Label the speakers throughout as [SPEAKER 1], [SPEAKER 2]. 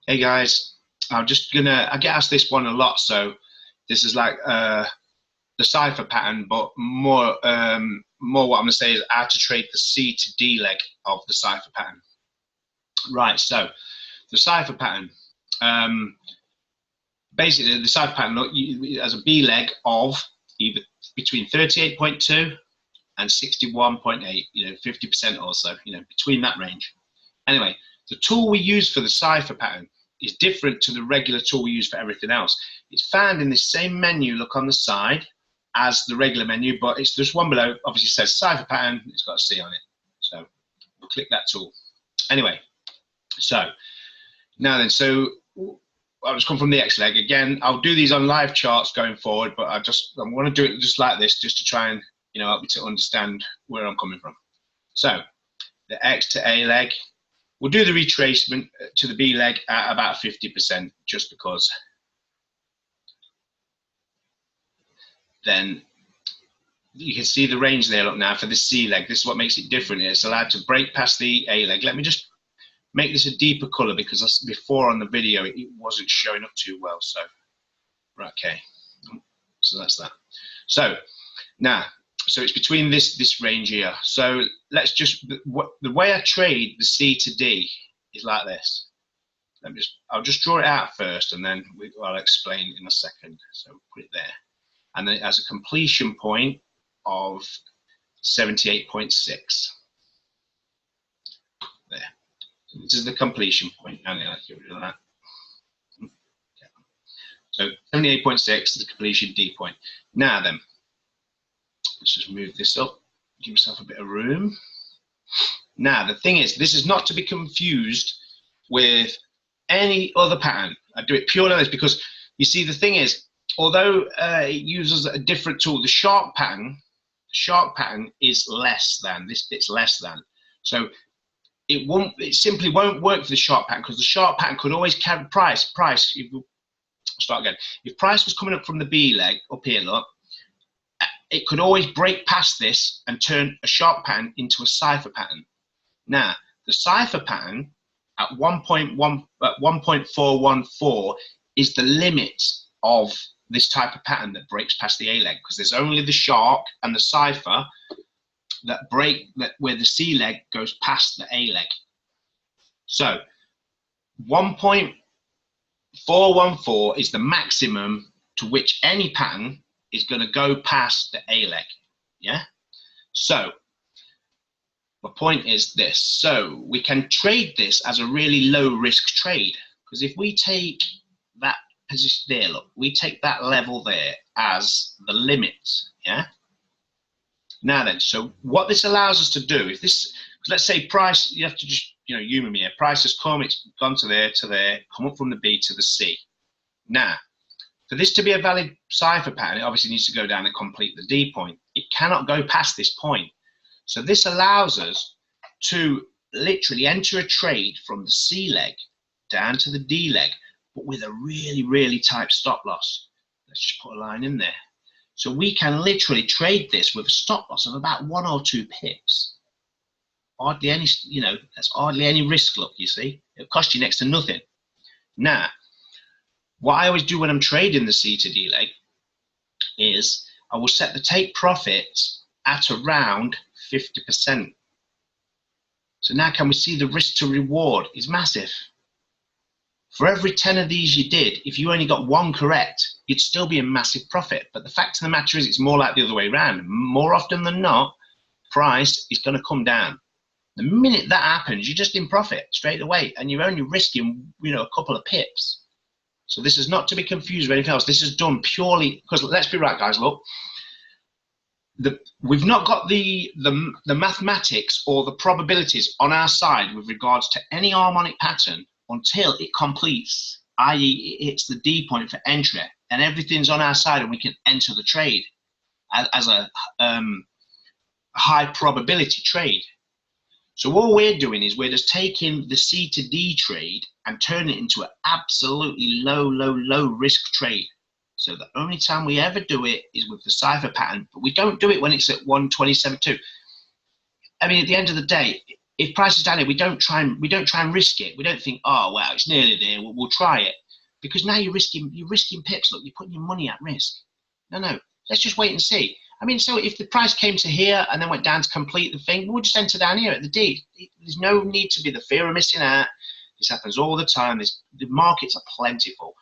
[SPEAKER 1] Hey guys, I get asked this one a lot, so this is like the cipher pattern, but more what I'm gonna say is how to trade the C to D leg of the cipher pattern. Right, so the cipher pattern, um, basically the cipher pattern as a B leg of either between 38.2 and 61.8, 50% or so, between that range. Anyway, the tool we use for the cipher pattern is different to the regular tool we use for everything else. It's found in this same menu, look on the side, as the regular menu, but it's just one below, obviously says cipher pattern, it's got a C on it. So we'll click that tool. Anyway, so now then, so I'll just come from the X leg. Again, I'll do these on live charts going forward, but I want to do it just like this, just to try and help me to understand where I'm coming from. So the X to A leg, we'll do the retracement to the B leg at about 50%, just because. Then you can see the range there, look now, for the C leg. This is what makes it different. It's allowed to break past the A leg. Let me just make this a deeper color, because before on the video it wasn't showing up too well. So, right, okay. So that's that. So now, so it's between this range here. So let's just, the way I trade the C to D is like this. I'll just draw it out first, and then I'll explain in a second. So put it there. And then it has a completion point of 78.6. There. So this is the completion point. And I'll get rid of that. So 78.6 is the completion D point. Now then, let's just move this up, give myself a bit of room. Now, the thing is, this is not to be confused with any other pattern. I do it purely like this because, you see, the thing is, although it uses a different tool, the shark pattern is less than, this bit's less than. So it simply won't work for the shark pattern, because the shark pattern could always carry price. Start again. If price was coming up from the B leg, up here, look, it could always break past this and turn a shark pattern into a cipher pattern. Now, the cipher pattern at 1.414 is the limit of this type of pattern that breaks past the A leg, because there's only the shark and the cipher that break where the C leg goes past the A leg. So 1.414 is the maximum to which any pattern is going to go past the A leg. Yeah. So my point is this: so we can trade this as a really low risk trade, because if we take that position there, look, we take that level there as the limit. Yeah. Now then, so what this allows us to do, if this, let's say price, you have to just humor me here. Price has come, it's gone to there, come up from the B to the C. Now, for this to be a valid cipher pattern, it obviously needs to go down and complete the D point. It cannot go past this point. So this allows us to literally enter a trade from the C leg down to the D leg, but with a really, really tight stop loss. Let's just put a line in there. So we can literally trade this with a stop loss of about 1 or 2 pips. Hardly any, that's hardly any risk, look, you see. It'll cost you next to nothing. Now, what I always do when I'm trading the C to D leg is I will set the take profit at around 50%. So now can we see the risk to reward is massive. For every 10 of these you did, if you only got 1 correct, you'd still be in massive profit. But the fact of the matter is, it's more like the other way around. More often than not, price is going to come down. The minute that happens, you're just in profit straight away, and you're only risking, a couple of pips. So this is not to be confused with anything else. This is done purely because, let's be right, guys. Look, we've not got the mathematics or the probabilities on our side with regards to any harmonic pattern until it completes, i.e. it hits the D point for entry, and everything's on our side, and we can enter the trade as a high probability trade. So what we're doing is we're just taking the C to D trade and turning it into an absolutely low risk trade. So the only time we ever do it is with the cipher pattern, but we don't do it when it's at 127.2. I mean, at the end of the day, if price is down here, we don't try and risk it. We don't think, oh well, it's nearly there, we'll try it, because now you're risking pips. Look, you're putting your money at risk. No, let's just wait and see. I mean, so if the price came to here and then went down to complete the thing, we'll just enter down here at the D. There's no need to be the fear of missing out. This happens all the time. The markets are plentiful.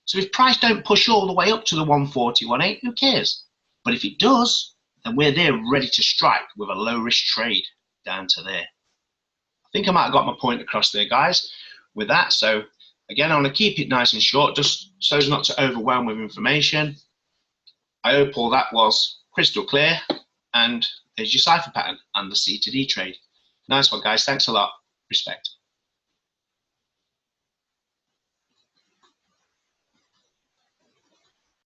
[SPEAKER 1] So if price don't push all the way up to the 140, 180, who cares? But if it does, then we're there ready to strike with a low risk trade down to there. I think I might have got my point across there, guys, with that. So again, I want to keep it nice and short, just so as not to overwhelm with information. I hope all that was crystal clear. And there's your cipher pattern and the C to D trade. Nice one, guys. Thanks a lot. Respect.